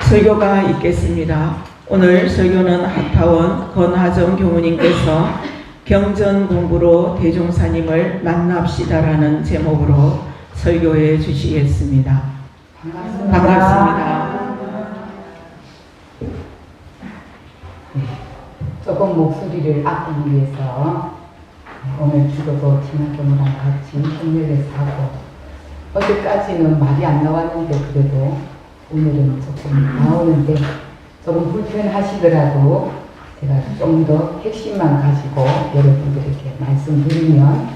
설교가 있겠습니다. 오늘 설교는 하타원 권하정 교무님께서 경전 공부로 대종사님을 만납시다라는 제목으로 설교해 주시겠습니다. 반갑습니다. 조금 목소리를 아끼기 위해서 오늘 주도도 진학경우랑 같이 협력해서 하고, 어제까지는 말이 안 나왔는데 그래도 오늘은 조금 나오는데 조금 불편하시더라도 제가 좀 더 핵심만 가지고 여러분들에게 말씀드리면,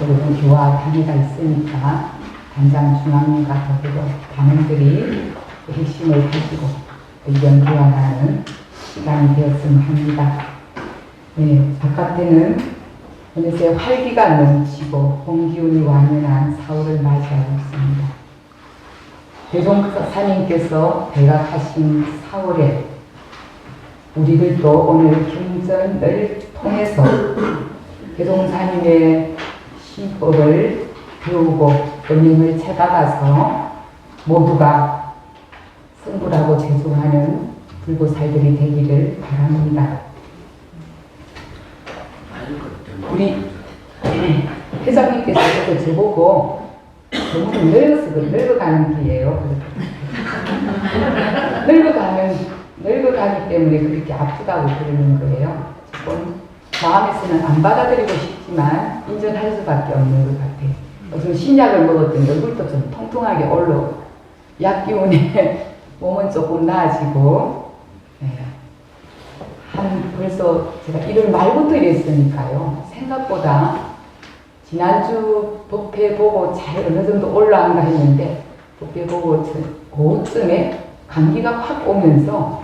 여러분 교화 단위가 있으니까 단장 중앙님과 더불어 단원들이 그 핵심을 가지고 의견 교환하는 시간이 되었으면 합니다. 네, 바깥에는 어느새 활기가 넘치고 홍기운이 완연한 4월을 맞이하고 있습니다. 대종사님께서 대각하신 4월에 우리들도 오늘 경전을 통해서 대종사님의 시법을 배우고 은행을 채받아서 모두가 승부라고 제조하는 불보살들이 되기를 바랍니다. 우리 회장님께서 저보고 너무 늙어서 늙어가는 기예요. 늙어가기 때문에 그렇게 아프다고 그러는 거예요. 조금 마음에서는 안 받아들이고 싶지만 인정할 수밖에 없는 것 같아요. 좀 신약을 먹었더니 얼굴도 좀 통통하게 올라오고 약 기운에 몸은 조금 나아지고, 벌써 제가 1월 말부터 이랬으니까요. 생각보다 지난주 법회 보고 잘 어느 정도 올라간가 했는데, 법회 보고 그쯤에 감기가 확 오면서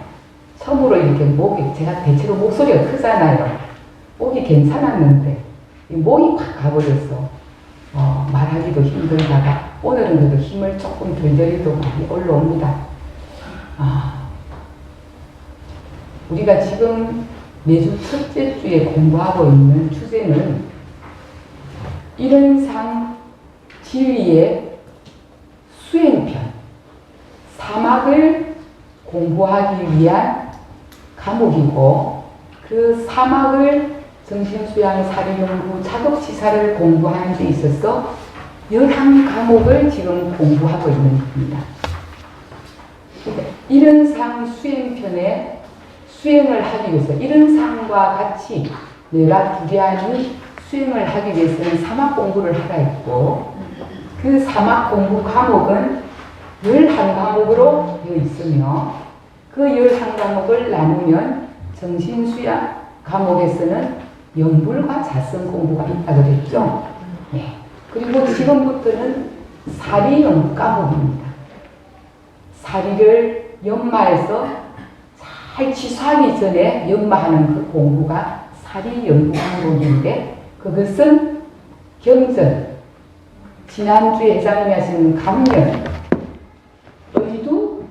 처음으로 이렇게 목이, 제가 대체로 목소리가 크잖아요. 목이 괜찮았는데 목이 확 가버렸어. 말하기도 힘들다가 오늘은 그래도 힘을 조금 덜덜이도 많이 올라옵니다. 우리가 지금 매주 첫째 주에 공부하고 있는 주제는 일원상 진리의 수행편, 사막을 공부하기 위한 과목이고, 그 사막을 정신수양 사리연구 작업시사를 공부하는 데 있어서 11과목을 지금 공부하고 있는 겁니다. 일원상 수행편에 수행을 하기 위해서, 일원상과 같이 내가 두려하니 수행을 하기 위해서는 사막 공부를 하라 했고, 그 사막 공부 과목은 11과목으로 되어 있으며, 그 11과목을 나누면 정신수양 과목에서는 영불과 자성 공부가 있다고 그랬죠. 네. 그리고 지금부터는 사리 연구 과목입니다. 사리를 연마해서 잘 취소하기 전에 연마하는 그 공부가 사리 연구 과목인데, 그것은 경전, 지난주에 회장님이 하신 감면, 의도,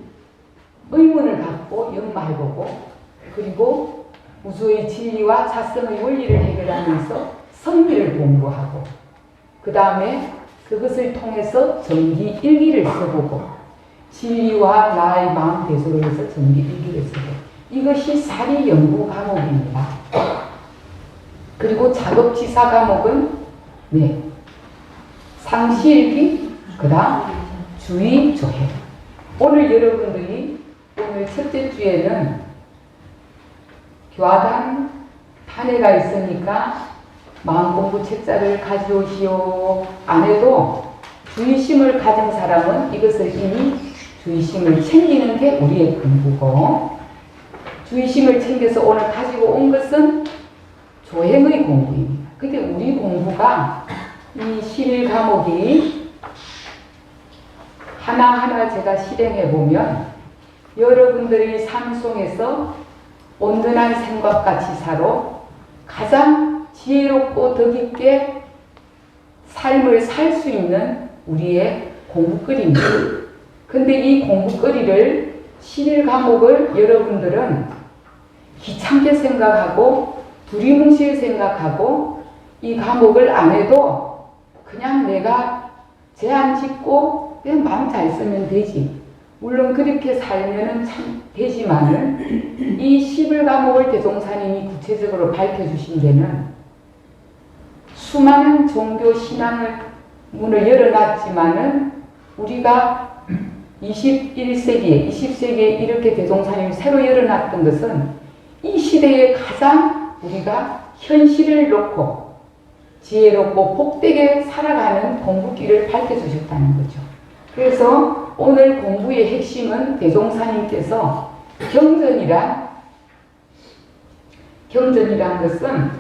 의문을 갖고 연마해보고, 그리고 우주의 진리와 자성의 원리를 해결하면서 성리를 공부하고, 그 다음에 그것을 통해서 정기 일기를 써보고, 진리와 나의 마음 대소를 해서 정기 일기를 써보고, 이것이 사리 연구 과목입니다. 그리고 작업지사 과목은 상시일기, 그 다음 주의 조회. 오늘 여러분들이 오늘 첫째 주에는 교화당 탄회가 있으니까 마음공부 책자를 가져오시오 안 해도 주의심을 가진 사람은 이것을 이미 주의심을 챙기는 게 우리의 공부고, 주의심을 챙겨서 오늘 가지고 온 것은 조행의 공부입니다. 근데 우리 공부가 이 11과목이 하나하나 제가 실행해 보면 여러분들의 삶 속에서 온전한 생각과 지사로 가장 지혜롭고 더 깊게 삶을 살 수 있는 우리의 공부거리입니다. 근데 이 공부거리를 11과목을 여러분들은 귀찮게 생각하고 두리뭉실 생각하고 이 과목을 안 해도 그냥 내가 제한 짓고 그냥 마음 잘 쓰면 되지. 물론 그렇게 살면은 참 되지만은 이 11과목을 대종사님이 구체적으로 밝혀주신 데는 수많은 종교 신앙을 문을 열어놨지만은 우리가 21세기에 20세기에 이렇게 대종사님이 새로 열어놨던 것은 이 시대에 가장 우리가 현실을 놓고 지혜롭고 복되게 살아가는 공부길을 밝혀주셨다는 거죠. 그래서 오늘 공부의 핵심은 대종사님께서 경전이란 것은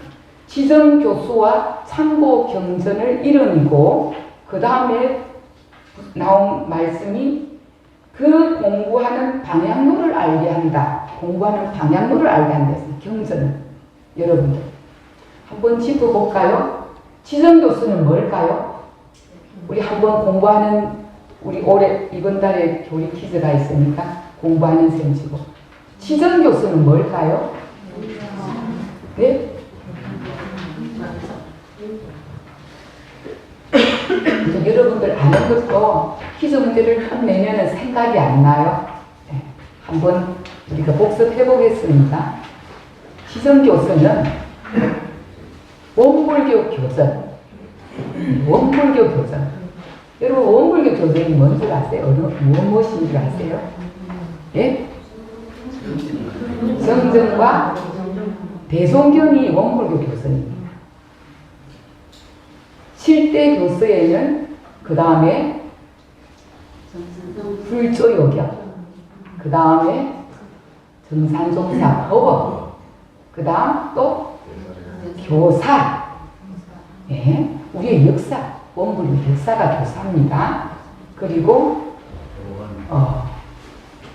지정교수와 참고 경전을 이름이고 그 다음에 나온 말씀이 그 공부하는 방향로를 알게 한다. 공부하는 방향로를 알게 한다. 경전은 여러분들 한번 짚어볼까요? 지정교수는 뭘까요? 우리 한번 공부하는 우리 올해 이번 달에 교리 퀴즈가 있으니까 공부하는 셈 치고 지정교수는 뭘까요? 네? 여러분들 아는 것도 퀴즈 문제를 딱 내면은 생각이 안 나요. 네. 한번 우리가 복습해 보겠습니다. 지정교수는 원불교 교전. 원불교 교전. 여러분 원불교 교전이 뭔 줄 아세요? 무엇인 줄 아세요? 예? 정전과 대종경이 원불교 교전입니다. 7대 교서에는 그 다음에 불조요경, 그 다음에 정산종사 법업, 그 다음 또 교사, 예? 우리의 역사, 원불교 역사가 교사입니다. 그리고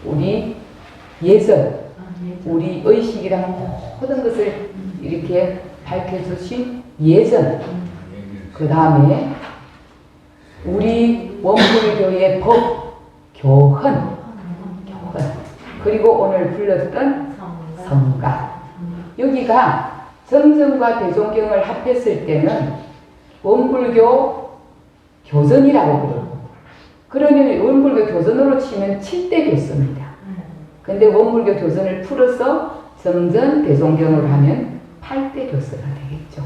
우리 예전, 우리 의식이라는 모든 것을 이렇게 밝혀주신 예전, 그 다음에 우리 원불교의 법, 교헌, 그리고 오늘 불렀던 성가. 여기가 정전과 대종경을 합했을 때는 원불교 교전이라고 그러고, 그러면 원불교 교전으로 치면 7대 교서입니다. 근데 원불교 교전을 풀어서 정전, 대종경으로 하면 8대 교서가 되겠죠.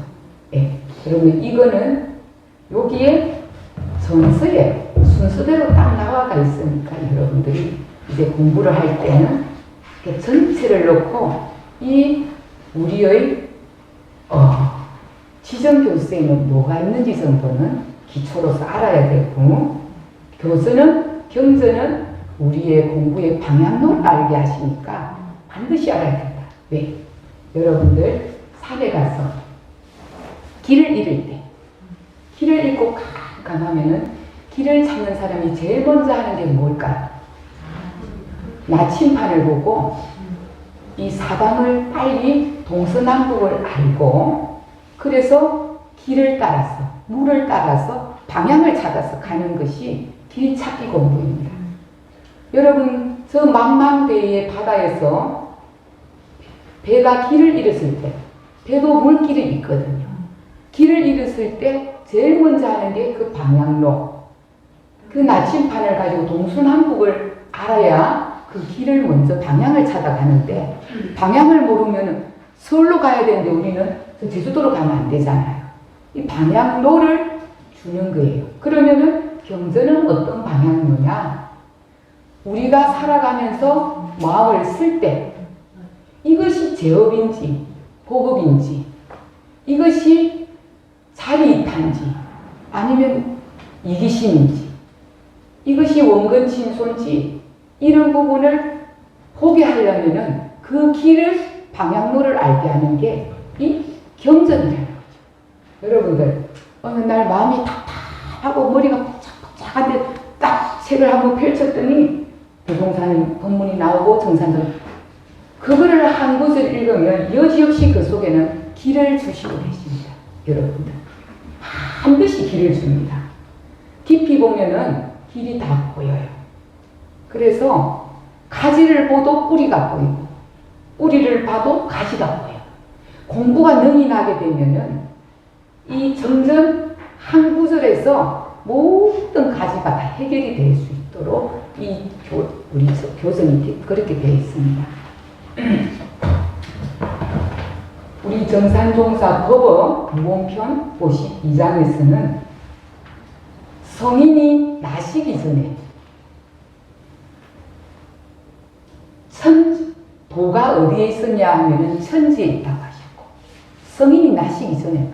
예. 그러면 이거는 여기에 전서에 순서대로 딱 나와가 있으니까 여러분들이 이제 공부를 할 때는 전체를 놓고 이 우리의 지정교수에는 뭐가 있는지 정도는 기초로서 알아야 되고, 경전은 우리의 공부의 방향론을 알게 하시니까 반드시 알아야 된다. 왜? 여러분들 산에 가서 길을 잃을 때, 길을 잃고 깜깜하면은 길을 찾는 사람이 제일 먼저 하는 게 뭘까요? 나침판을 보고 이 사방을 빨리 동서남북을 알고, 그래서 길을 따라서, 물을 따라서 방향을 찾아서 가는 것이 길 찾기 공부입니다. 여러분, 저 망망대해의 바다에서 배가 길을 잃었을 때, 배도 물길이 있거든요. 길을 잃었을 때 제일 먼저 하는 게 그 방향로, 그 나침판을 가지고 동서남북을 알아야 그 길을 먼저 방향을 찾아가는데, 방향을 모르면 서울로 가야 되는데 우리는 제주도로 가면 안 되잖아요. 이 방향로를 주는 거예요. 그러면은 경전은 어떤 방향로냐? 우리가 살아가면서 마음을 쓸 때 이것이 제업인지 보급인지, 이것이 자리이탄지 아니면 이기심인지, 이것이 원근친소인지, 이런 부분을 보게 하려면은 그 길을 방향로를 알게 하는 게 이 경전이라는 거죠. 여러분들 어느 날 마음이 답답하고 머리가 복잡복잡한데 딱 책을 한번 펼쳤더니 대종사님 법문이 나오고 정산전, 그거를 한 곳을 읽으면 여지없이 그 속에는 길을 주시고 계십니다. 여러분들 반드시 길을 줍니다. 깊이 보면은 길이 다 보여요. 그래서 가지를 봐도 뿌리가 보이고, 뿌리를 봐도 가지가 보여요. 공부가 능히 나게 되면은 이 점점 한 구절에서 모든 가지가 다 해결이 될 수 있도록 이 우리 교선이 그렇게 되어 있습니다. 우리 정산종사 법어 무원편 52장에서는 성인이 나시기 전에 도가 어디에 있었냐 하면은 천지에 있다고 하셨고, 성인이 나시기 전에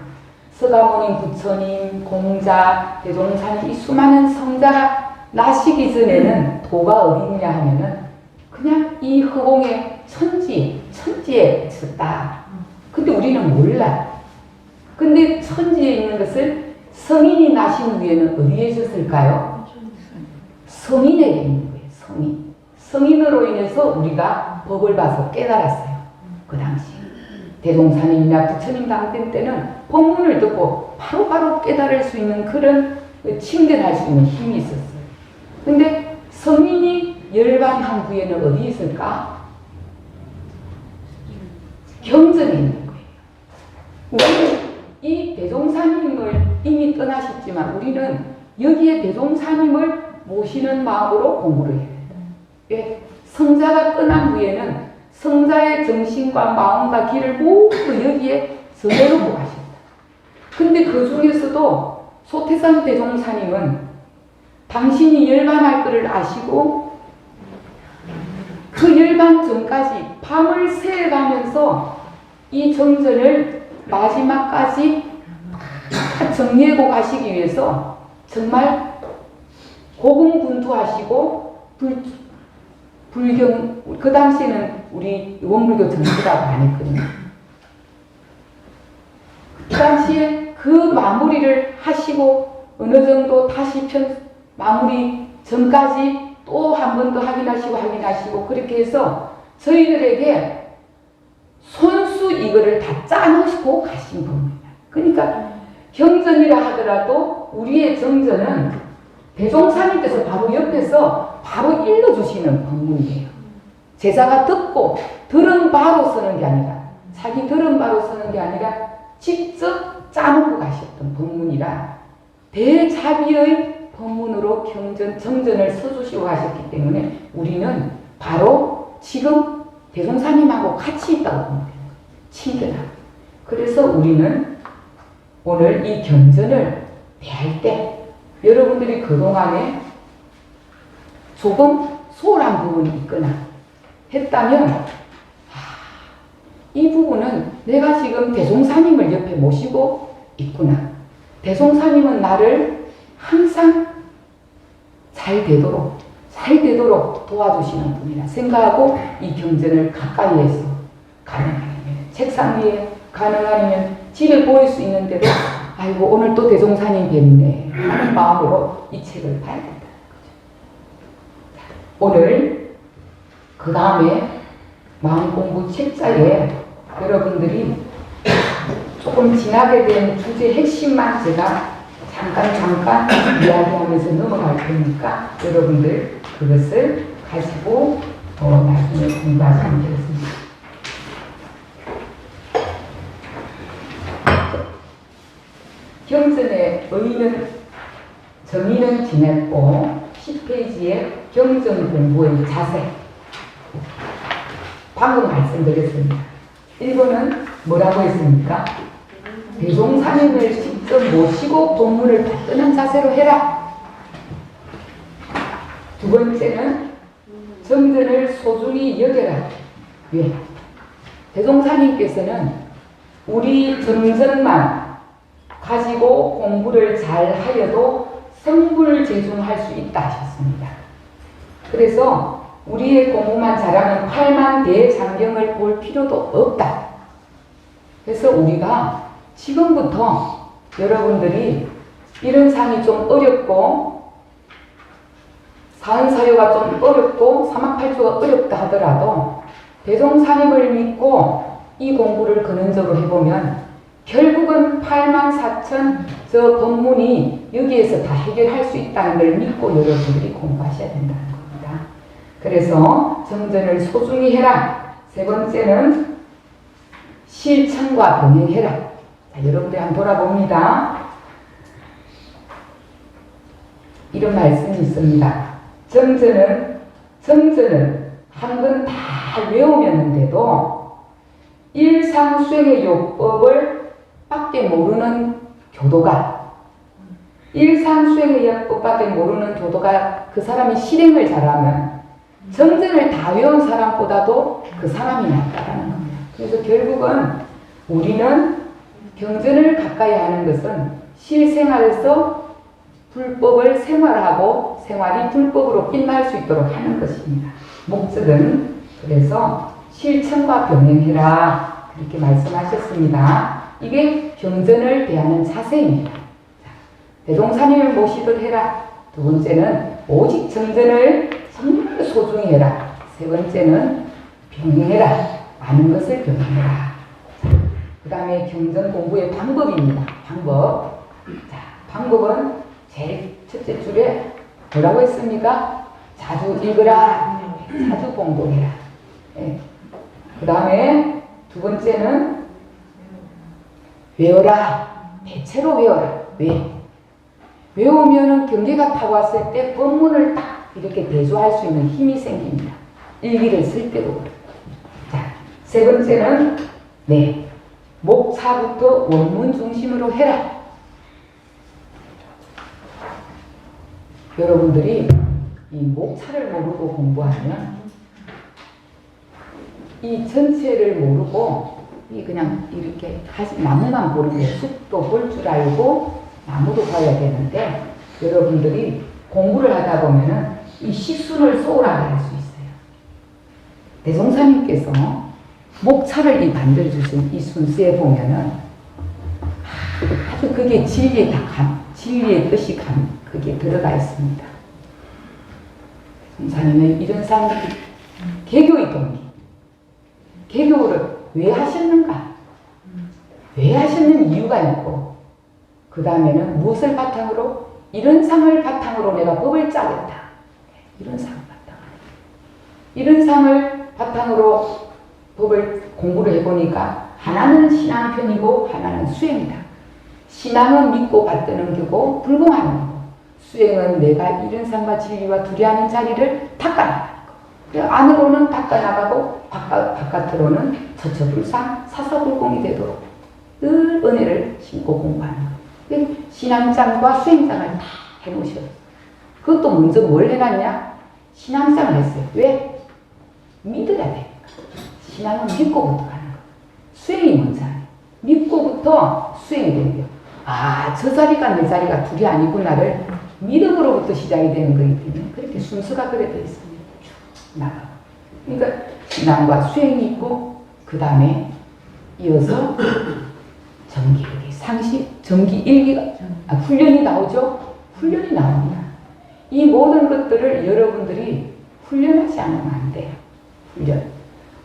서가모님, 부처님, 공자, 대종사님 이 수많은 성자가 나시기 전에는 도가 어디 있냐 하면은 그냥 이 허공의 천지에 있었다. 근데 우리는 몰라. 근데 천지에 있는 것을 성인이 나신 후에는 어디에 있었을까요? 성인에게 있는 거예요. 성인. 성인으로 인해서 우리가 법을 봐서 깨달았어요. 그 당시. 대종사님이나 부처님 당대 때는 법문을 듣고 바로바로 깨달을 수 있는 그런 침견할 수 있는 힘이 있었어요. 근데 성인이 열반한 후에는 어디 있을까? 경전에 있는 거예요. 우리는 이 대종사님을 이미 떠나셨지만 우리는 여기에 대종사님을 모시는 마음으로 공부를 해야 된다. 왜? 성자가 떠난 후에는 성자의 정신과 마음과 길을 모두 여기에 전해놓고 가신다. 근데 그 중에서도 소태산 대종사님은 당신이 열반할 것을 아시고 그 열반 전까지 밤을 새가면서 이 정전을 마지막까지 다 정리하고 가시기 위해서 정말 고군분투하시고 불경, 그 당시에는 우리 원불교 전시라고 안 했거든요. 그 당시에 그 마무리를 하시고 어느 정도 다시 마무리 전까지 또 한 번 더 확인하시고 그렇게 해서 저희들에게 손수 이거를 다 짜놓으시고 가신 겁니다. 그러니까 경전이라 하더라도 우리의 정전은 대종사님께서 바로 옆에서 바로 일러주시는 법문이에요. 제자가 듣고 들은 바로 쓰는 게 아니라 자기 들은 바로 쓰는 게 아니라 직접 짜놓고 가셨던 법문이라 대자비의 법문으로 정전을 써주시고 가셨기 때문에 우리는 바로 지금 대종사님하고 같이 있다고 보면 돼요. 친근하고. 그래서 우리는 오늘 이 경전을 대할 때 여러분들이 그동안에 조금 소홀한 부분이 있거나 했다면 이 부분은 내가 지금 대종사님을 옆에 모시고 있구나. 대종사님은 나를 항상 잘 되도록 도와주시는 분이라 생각하고 이 경전을 가까이에서 가능하면 책상 위에 가능하면 집에 보일 수 있는 대로 아이고 오늘 또 대종사님 뵙네 하는 마음으로 이 책을 봐야 된다는 거죠. 오늘 그 다음에 마음공부 책자에 여러분들이 조금 지나게 된 주제 핵심만 제가 잠깐 이야기하면서 넘어갈 테니까 여러분들 그것을 가지고 나중에 공부하시면 되겠습니다. 경전의 정의는 지냈고 10페이지에 경전 공부의 자세 방금 말씀드렸습니다. 1번은 뭐라고 했습니까? 대종사님을 직접 모시고 법문을 받드는 자세로 해라. 두 번째는 정전을 소중히 여겨라. 왜? 대종사님께서는 우리 정전만 가지고 공부를 잘 하여도 성불재중할 수 있다 하셨습니다. 그래서 우리의 공부만 잘하면 8만 대장경을 볼 필요도 없다. 그래서 우리가 지금부터 여러분들이 이런 상이 좀 어렵고 사은사유가 좀 어렵고 사막팔조가 어렵다 하더라도 대종사님을 믿고 이 공부를 근원적으로 해보면 결국은 84,000 저 법문이 여기에서 다 해결할 수 있다는 걸 믿고 여러분들이 공부하셔야 된다는 겁니다. 그래서 정전을 소중히 해라. 세 번째는 실천과 병행해라. 자, 여러분들 한번 돌아봅니다. 이런 말씀이 있습니다. 정전은 정전은 한번 다 외우면는데도 일상수행의 요법을 밖에 모르는 교도가, 일상수행의 요법밖에 모르는 교도가 그 사람이 실행을 잘하면 정전을 다 외운 사람보다도 그 사람이 낫다라는 겁니다. 그래서 결국은 우리는 경전을 가까이 하는 것은 실생활에서 불법을 생활하고 생활이 불법으로 빛날 수 있도록 하는 것입니다. 목적은 그래서 실천과 병행해라 그렇게 말씀하셨습니다. 이게 경전을 대하는 자세입니다. 대종사님을 모시듯 해라. 두 번째는 오직 정전을 정말 소중히 해라. 세 번째는 병행해라. 아는 것을 병행해라. 그 다음에 경전 공부의 방법입니다. 방법. 자, 방법은 제일 첫째 줄에 뭐라고 했습니까? 자주 읽으라. 자주 공부해라. 네. 그 다음에 두 번째는 외워라. 대체로 외워라. 왜? 외우면은 경계가 타고 왔을 때 법문을 딱 이렇게 대조할 수 있는 힘이 생깁니다. 일기를 쓸 때도. 자, 세 번째는 네. 목차부터 원문 중심으로 해라. 여러분들이 이 목차를 모르고 공부하면 이 전체를 모르고 이 그냥 이렇게 나무만 보는 거예요. 숲도 볼 줄 알고 나무도 봐야 되는데 여러분들이 공부를 하다 보면은 이 시순을 소홀하게 할 수 있어요. 대종사님께서 목차를 이 만들어주신 이 순수에 보면은 아주 그게 진리의 진리의 뜻이 그게 들어가 있습니다. 대종사님은 이런 사람들이 개교의 동기, 개교를 왜 하셨는가? 왜 하셨는 이유가 있고 그 다음에는 무엇을 바탕으로? 이런 상을 바탕으로 내가 법을 짜겠다. 이런 상을 바탕으로. 이런 상을 바탕으로 법을 공부를 해보니까 하나는 신앙편이고 하나는 수행이다. 신앙은 믿고 받드는 거고 불공하는 거고 수행은 내가 이런 상과 진리와 두려하는 자리를 닦아나가는 거. 안으로는 닦아나가고 바깥으로는 처처불상 사사불공이 되도록 늘 은혜를 심고 공부하는 거. 신앙장과 수행장을 다 해놓으셨어요. 그것도 먼저 뭘 해놨냐? 신앙장을 했어요. 왜? 믿어야 돼. 신앙은 믿고부터 가는 거. 수행이 먼저 하네. 믿고부터 수행이 되는 거예요. 아, 저 자리가 내 자리가 둘이 아니구나를 믿음으로부터 시작이 되는 거기 때문에 그렇게 순서가 그래 되어 있습니다. 쭉 나가고. 그러니까 신앙과 수행이 있고 그 다음에 이어서 정기일기, 상식, 정기일기가 훈련이 나오죠? 훈련이 나옵니다. 이 모든 것들을 여러분들이 훈련하지 않으면 안 돼요.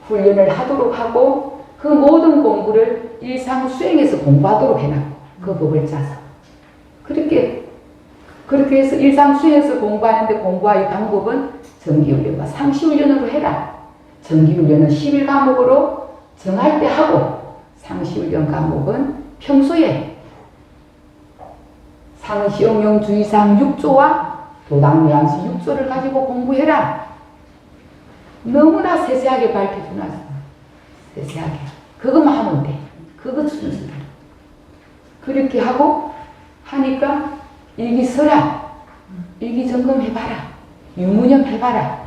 훈련을 하도록 하고 그 모든 공부를 일상 수행에서 공부하도록 해놨고 그 법을 짜서 그렇게 해서 일상 수행에서 공부하는데 공부할 방법은 정기훈련과 상시훈련으로 해라. 정기훈련은 10일 과목으로 정할 때 하고 상시훈련 과목은 평소에 상시용용 주의사항 6조와 도당묘양시 6조를 가지고 공부해라. 너무나 세세하게 밝혀주놨어. 세세하게. 그것만 하면 돼. 그것 순서. 그렇게 하고 하니까 일기 써라. 일기 점검해봐라. 유무념 해봐라.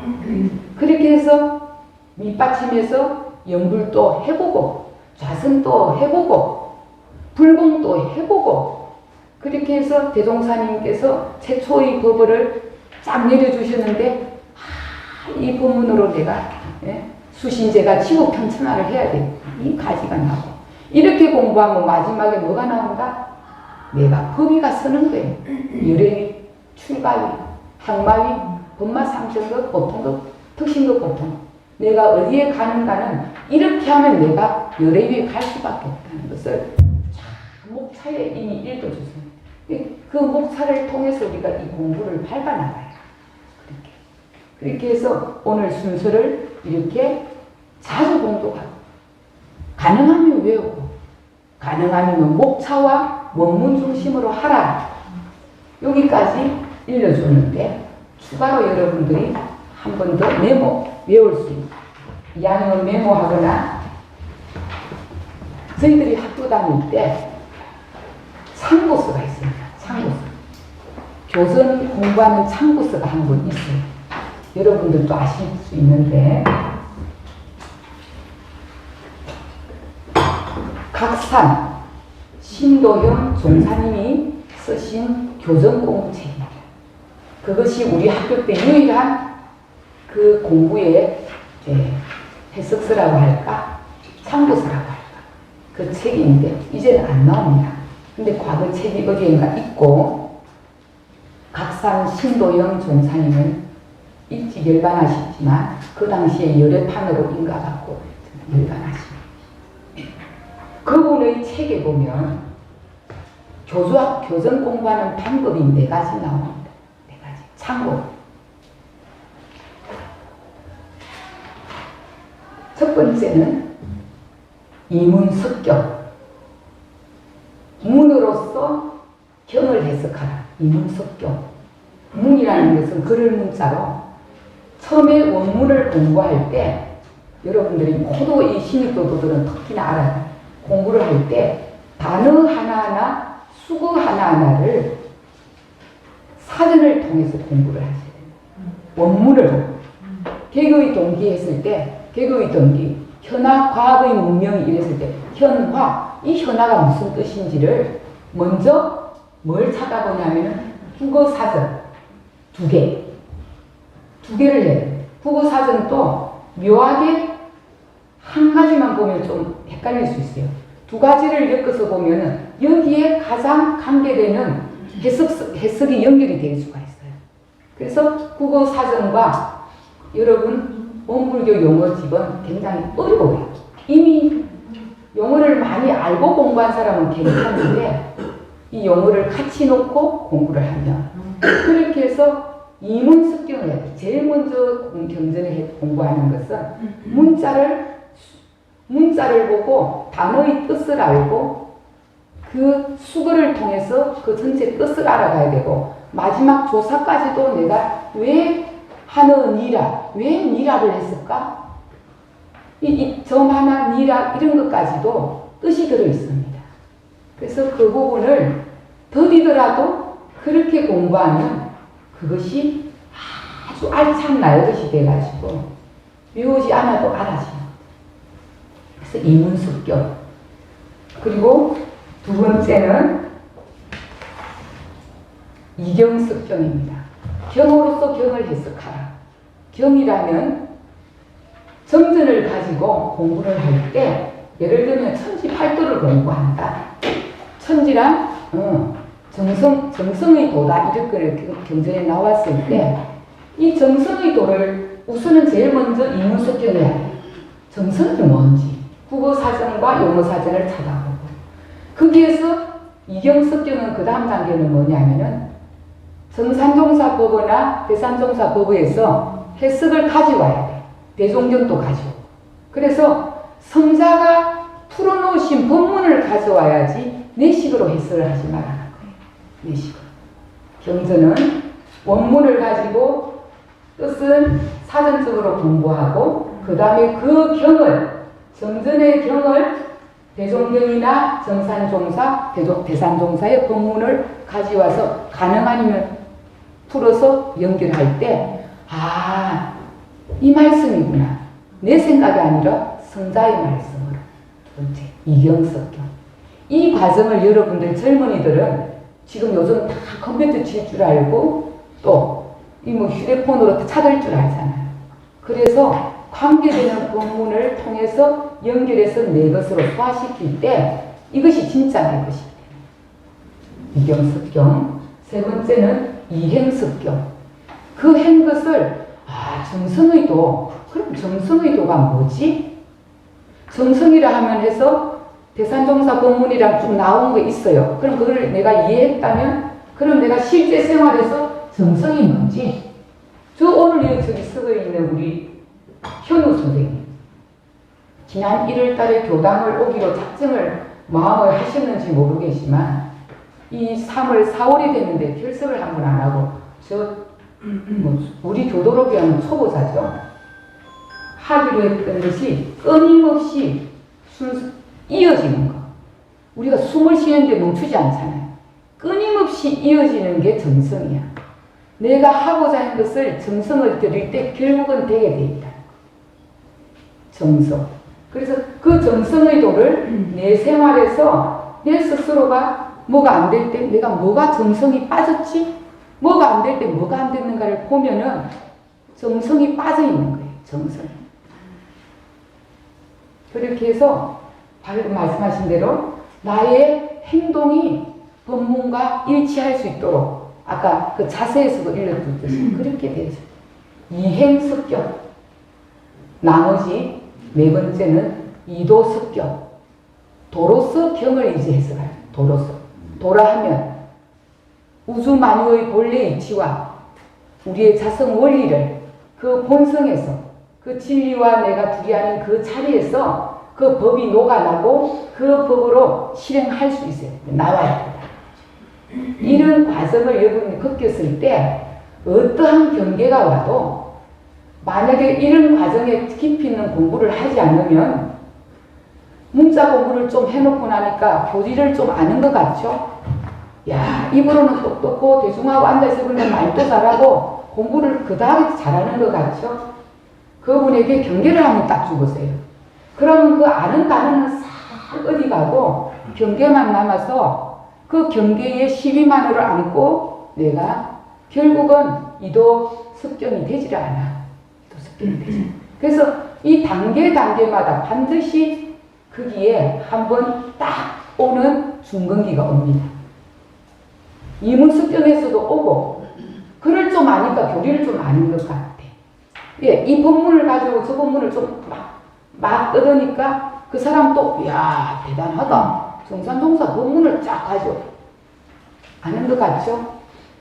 그렇게 해서 밑받침해서 연불도 해보고 좌선도 해보고 불공도 해보고 그렇게 해서 대종사님께서 최초의 법을 쫙 내려주셨는데 이 법문으로 내가 수신제가 지구평천화를 해야 돼. 이 가지가 나고 이렇게 공부하면 마지막에 뭐가 나온다? 내가 법위가 서는 거예요. 열애위, 출가위, 항마위, 법마상전급, 보통급, 특신급, 보통. 내가 어디에 가는가는 이렇게 하면 내가 열애위에 갈 수밖에 없다는 것을 목차에 이미 읽어주세요. 그 목차를 통해서 우리가 이 공부를 밟아나가요. 그렇게 해서 오늘 순서를 이렇게 자주 공독하고 가능하면 외우고 가능하면 목차와 원문 중심으로 하라. 여기까지 일러주는데 추가로 여러분들이 한 번 더 외울 수 있고, 이왕이면 메모하거나, 저희들이 학교 다닐 때 참고서가 있습니다. 참고서. 교선 공부하는 참고서가 한 번 있어요. 여러분들도 아실 수 있는데, 각산 신도형 종사님이 쓰신 교정 공부책입니다. 그것이 우리 학교 때 유일한 그 공부의 해석서라고 할까? 참고서라고 할까? 그 책인데 이제는 안 나옵니다. 근데 과거 책이 어디엔가 있고, 각산 신도영 종사님은 일찍 열반하셨지만 그 당시에 열애판으로 인가받고 열반하십니다. 그분의 책에 보면 교정 공부하는 방법이 4가지 나옵니다. 4가지. 참고. 첫 번째는 이문석경. 문으로서 경을 해석하라. 이문석경. 문이라는 것은 글을 문자로 처음에 원문을 공부할 때 여러분들이 모두 이 신입도도들은 특히나 알아요. 공부를 할 때 단어 하나하나, 수거 하나하나를 사전을 통해서 공부를 하셔야 됩니다. 원문을 개교의 동기 했을 때 개교의 동기, 현화, 과학의 문명이 이랬을 때 현화, 이 현화가 무슨 뜻인지를 먼저 뭘 찾아보냐면 국어사전 2개. 2개를 해야 돼요. 국어사전도 묘하게 한 가지만 보면 좀 헷갈릴 수 있어요. 2가지를 엮어서 보면은 여기에 가장 관계되는 해석이 연결이 될 수가 있어요. 그래서 국어사전과 여러분 원불교 용어집은 굉장히 어려워요. 이미 용어를 많이 알고 공부한 사람은 괜찮은데 이 용어를 같이 놓고 공부를 하면 그렇게 해서 이문석경을 해야 돼요. 제일 먼저 경전에 공부하는 것은 문자를 보고 단어의 뜻을 알고 그 수거를 통해서 그 전체 뜻을 알아가야 되고 마지막 조사까지도 내가 왜 하느니라, 왜 니라를 했을까? 점 하나, 니라 이런 것까지도 뜻이 들어있습니다. 그래서 그 부분을 더디더라도 그렇게 공부하면 그것이 아주 알찬 나열것이 돼가지고 외우지 않아도 알아집니다. 그래서 이문석경. 그리고 2번째는 이경석경입니다. 경으로서 경을 해석하라. 경이라면 정전을 가지고 공부를 할 때 예를 들면 천지팔도를 공부한다. 천지란 정성의 도다 이렇게 경전에 나왔을 때 이 정성의 도를 우선은 제일 먼저 이문석경을 해야 돼요. 정성이 뭔지 국어사전과 용어사전을 찾아보고 거기에서 이경석경은 그 다음 단계는 뭐냐면은 정산종사법어나 대산종사법어에서 해석을 가져와야 돼. 대종경도 가져오고. 그래서 성자가 풀어놓으신 법문을 가져와야지 내식으로 해석을 하지 말라는 거예요. 내식으로. 경전은 원문을 가지고 뜻은 사전적으로 공부하고 그 다음에 그 경을 정전의 경을 대종경이나 정산종사, 대산종사의 법문을 가져와서 가능하면 풀어서 연결할 때 이 말씀이구나. 내 생각이 아니라 성자의 말씀으로. 두 번째, 이경석경. 이 과정을 여러분들 젊은이들은 지금 요즘 다 컴퓨터 칠 줄 알고 또 이 휴대폰으로 찾을 줄 알잖아요. 그래서 관계되는 본문을 통해서 연결해서 내 것으로 소화시킬 때 이것이 진짜 내 것이 됩니다. 이경석경. 3번째는 이행석경. 그 한 것을 정성의도. 그럼 정성의도가 뭐지? 정성이라 하면 해서 대산종사 본문이랑 좀 나온 거 있어요. 그럼 그걸 내가 이해했다면 그럼 내가 실제 생활에서 정성이 뭔지 저 오늘 저기 쓰고 있는 우리 현우 선생님 지난 1월달에 교당을 오기로 작정을 마음을 하셨는지 모르겠지만 이 3월 4월이 됐는데 결석을 한 번 안 하고 저 뭐 우리 교도로교는 초보자죠. 하기로 했던 것이 끊임없이 이어지는 거. 우리가 숨을 쉬는데 멈추지 않잖아요. 끊임없이 이어지는 게 정성이야. 내가 하고자 하는 것을 정성을 들일 때 결국은 되게 돼 있다. 정성. 그래서 그 정성의 도를 내 생활에서 내 스스로가 뭐가 안 될 때 내가 뭐가 정성이 빠졌지? 뭐가 안 될 때 뭐가 안 됐는가를 보면은 정성이 빠져 있는 거예요. 정성. 그렇게 해서 방금 말씀하신 대로 나의 행동이 법문과 일치할 수 있도록 아까 그 자세에서도 일러드렸듯이 그렇게 되죠. 이행습격. 나머지 네 번째는 이도습격. 도로서 경을 이제 해석할. 도로서. 도라 하면 우주 만유의 본래 이치와 우리의 자성 원리를 그 본성에서 그 진리와 내가 둘이 아닌 그 자리에서 그 법이 녹아나고 그 법으로 실행할 수 있어요. 나와야 된다. 이런 과정을 여러분이 겪었을 때 어떠한 경계가 와도 만약에 이런 과정에 깊이 있는 공부를 하지 않으면 문자 공부를 좀 해놓고 나니까 교리를 좀 아는 것 같죠? 야, 입으로는 똑똑고 대중하고 앉아있어 보면 말도 잘하고 공부를 그 다음에 잘하는 것 같죠? 그분에게 경계를 한번 딱 주보세요. 그러면 그 아는 단어는 싹 어디 가고 경계만 남아서 그 경계에 12만호를 안고 내가 결국은 이도 습견이 되지를 않아. 이도 습견이 되지. 그래서 이 단계마다 반드시 거기에 한번 딱 오는 중간기가 옵니다. 이문습견에서도 오고 글을 좀 아니까 교리를 좀 아는 것 같아. 예, 이 법문을 가지고 저 법문을 좀 막 뜯으니까 그 사람 또, 이야, 대단하다. 정산동사 법문을 쫙 가지고 아는 것 같죠?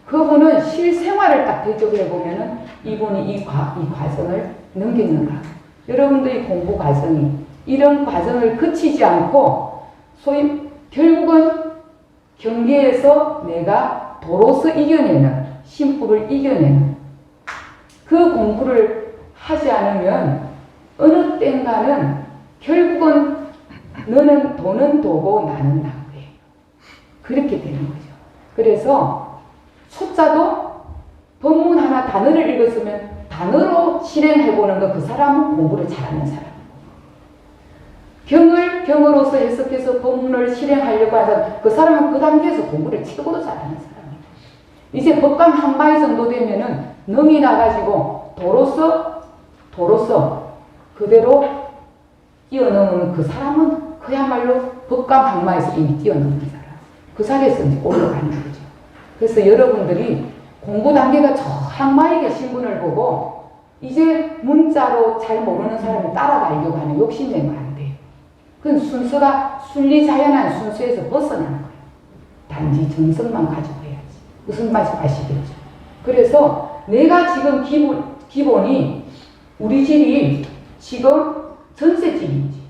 그분은 실생활을 딱 대적해 보면은 이분이 이 과정을 넘겼는가. 여러분들의 공부 과정이 이런 과정을 거치지 않고 소위 결국은 경계에서 내가 도로서 이겨내는 심법을 이겨내는 그 공부를 하지 않으면 어느 땐가는 결국은 너는 도는 도고 나는 나고예요. 그렇게 되는 거죠. 그래서 숫자도 법문 하나 단어를 읽었으면 단어로 실행해보는 거 그 사람은 공부를 잘하는 사람. 경으로서 해석해서 법문을 실행하려고 하는 그 사람은 그 단계에서 공부를 최고로 잘하는 사람이에요. 이제 법강 한 마디 정도 되면은 능이 나가지고 도로서 그대로 뛰어넘는 그 사람은 그야말로 법강 한 마디에서 이미 뛰어넘는 사람. 그 자리에서 이제 올라가는 거죠. 그래서 여러분들이 공부 단계가 저 한마에 계신 분을 보고 이제 문자로 잘 모르는 사람이 따라가려고 하는 욕심내면 안 돼요. 그건 순서가 순리자연한 순서에서 벗어나는 거예요. 단지 정성만 가지고 해야지. 무슨 말씀 아시겠죠? 그래서 내가 지금 기본이 우리 집이 지금 전세집인지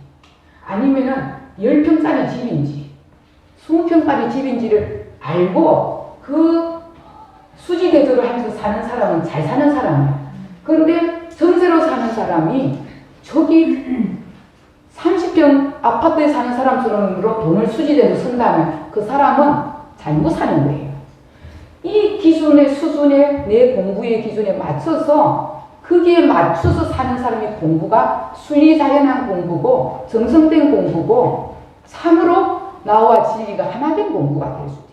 아니면은 10평짜리 집인지 20평짜리 집인지를 알고 그 수지대조를 하면서 사는 사람은 잘 사는 사람이에요. 그런데 전세로 사는 사람이 저기 30평 아파트에 사는 사람처럼 돈을 수지대로 쓴다면 그 사람은 잘못 사는 거예요. 이 기준의 수준에 내 공부의 기준에 맞춰서 거기에 맞춰서 사는 사람의 공부가 순리자연한 공부고 정성된 공부고 참으로 나와 진리가 하나 된 공부가 될 수 있어요.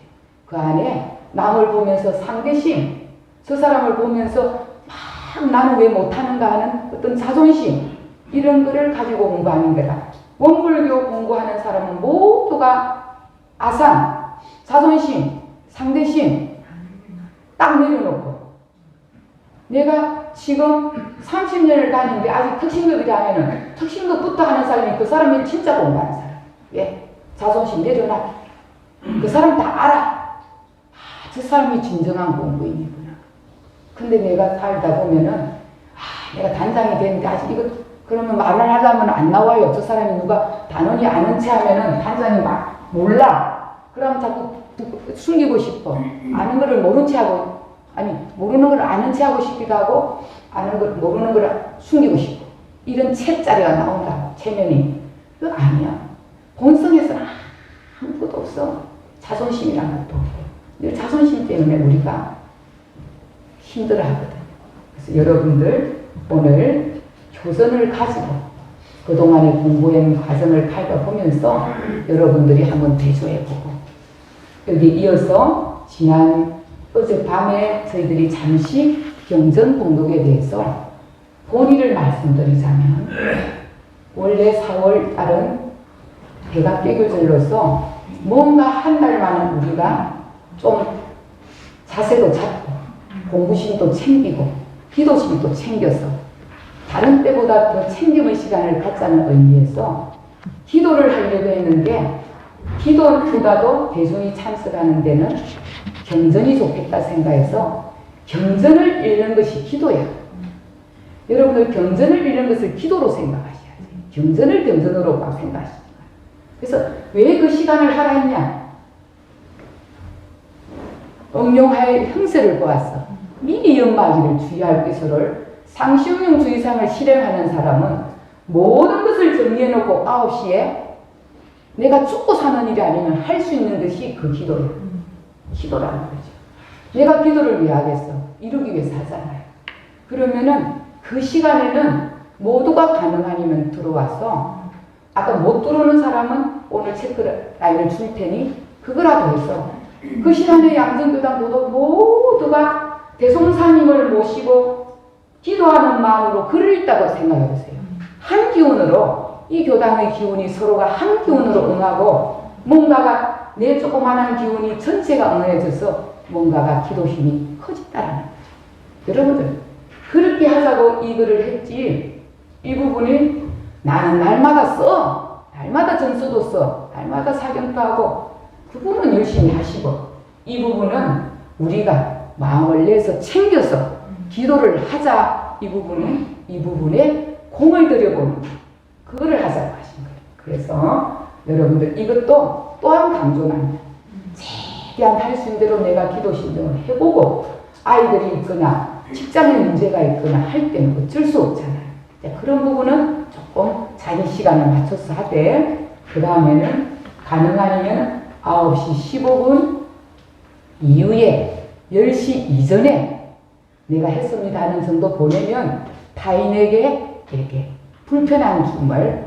그 안에 남을 보면서 상대심, 저 사람을 보면서 막 나는 왜 못하는가 하는 어떤 자존심 이런 거를 가지고 공부하는 거다. 원불교 공부하는 사람은 모두가 아상, 자존심, 상대심 딱 내려놓고 내가 지금 30년을 다니는데 아직 특신급이라 하면은 특신급부터 하는 사람이 그 사람이 진짜 공부하는 사람. 왜? 자존심 내려놔. 그 사람 다 알아. 저 사람이 진정한 공부인이구나. 근데 내가 살다 보면은 내가 단장이 되는데 아직 이거 그러면 말을 하려면 안 나와요. 저 사람이 누가 단원이 아는 체 하면은 단장이 막 몰라. 그럼 자꾸 숨기고 싶어. 아는 거를 모른 체 하고 아니 모르는 걸 아는 체 하고 싶기도 하고 아는 걸 모르는 걸 숨기고 싶고 이런 책자리가 나온다. 체면이. 그거 아니야. 본성에서는 아무것도 없어. 자존심이란 것도 없고. 늘 자존심 때문에 우리가 힘들어하거든. 그래서 여러분들 오늘 교선을 가지고 그동안의 공부한 과정을 밟아보면서 여러분들이 한번 대조해보고 여기 이어서 어젯밤에 저희들이 잠시 경전 공독에 대해서 본의를 말씀드리자면 원래 4월 달은 대각개교절로서 뭔가 한 달만은 우리가 좀 자세도 잡고 공부심도 챙기고 기도심도 챙겨서 다른 때보다 더 챙김의 시간을 갖자는 의미에서 기도를 하려고 했는데 기도보다도 대중이 참석하는 데는 경전이 좋겠다 생각해서 경전을 읽는 것이 기도야. 여러분들 경전을 읽는 것을 기도로 생각하셔야지. 경전을 경전으로 막 생각하시지 마요. 그래서 왜 그 시간을 하라 했냐? 응용할 형세를 보았어. 미리 연마하기를 주의할 것을 상시응용 주의상을 실행하는 사람은 모든 것을 정리해놓고 9시에 내가 죽고 사는 일이 아니면 할 수 있는 것이 그 기도예요. 기도라는 거죠. 내가 기도를 왜 하겠어? 이루기 위해서 하잖아요. 그러면은 그 시간에는 모두가 가능하면 들어와서 아까 못 들어오는 사람은 오늘 체크라인을 줄 테니 그거라도 해서 그 시간에 양정교당 모두가 대송사님을 모시고 기도하는 마음으로 글을 읽다고 생각해 보세요. 한 기운으로 이 교당의 기운이 서로가 한 기운으로 응하고 뭔가가 내 조그마한 기운이 전체가 응해져서 뭔가가 기도 힘이 커진다라는 거죠. 여러분들 그렇게 하자고 이 글을 했지 이 부분이 나는 날마다 써. 날마다 전수도 써. 날마다 사경도 하고 그 부분은 열심히 하시고 이 부분은 우리가 마음을 내서 챙겨서 기도를 하자. 이 부분에 공을 들여보는 그거를 하자고 하신 거예요. 그래서 여러분들 이것도 또한 강조합니다. 최대한 할 수 있는 대로 내가 기도 신경을 해보고 아이들이 있거나 직장에 문제가 있거나 할 때는 어쩔 수 없잖아요. 그런 부분은 조금 자기 시간을 맞춰서 하되 그 다음에는 가능하면 9시 15분 이후에 10시 이전에 내가 했습니다 하는 정도 보내면 타인에게 불편한 줌을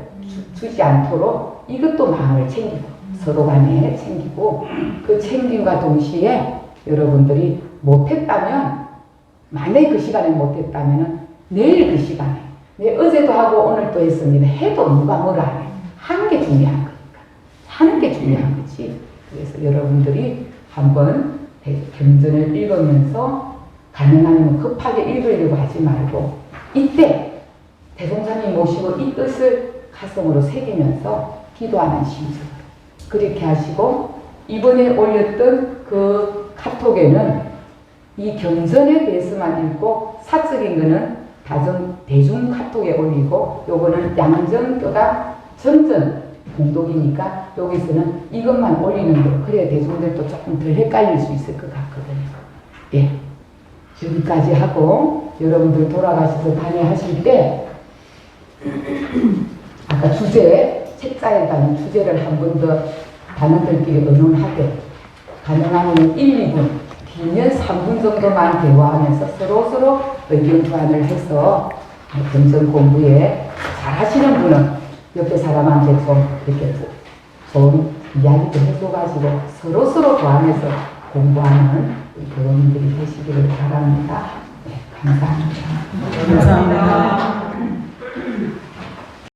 주지 않도록 이것도 마음을 챙기고 서로 간에 챙기고 그 챙김과 동시에 여러분들이 못했다면 만약에 그 시간에 못했다면 내일 그 시간에 내 어제도 하고 오늘도 했습니다 해도 누가 뭐라 해. 하는 게 중요한 거니까. 하는 게 중요한 거지. 그래서 여러분들이 한번 경전을 읽으면서 가능하면 급하게 읽으려고 하지 말고 이때 대송사님 모시고 이 뜻을 가슴으로 새기면서 기도하는 심정 그렇게 하시고 이번에 올렸던 그 카톡에는 이 경전에 대해서만 읽고 사적인 거는 대중 카톡에 올리고 요거는 양정교가 전전 공독이니까 여기서는 이것만 올리는 거 그래야 대중들도 조금 덜 헷갈릴 수 있을 것 같거든요. 예, 여기까지 하고 여러분들 돌아가셔서 단회하실 때 아까 책자에 가는 주제를 한 번 더 단원들끼리 의논하되 가능하면 1, 2분 길면 3분 정도만 대화하면서 서로 의견 교환을 해서 경전 공부에 잘 하시는 분은 옆에 사람한테 좀 이렇게 좋은 이야기도 해줘가지고 서로 교환해서 공부하는 우리 교원님들이 되시기를 바랍니다. 네, 감사합니다. 감사합니다.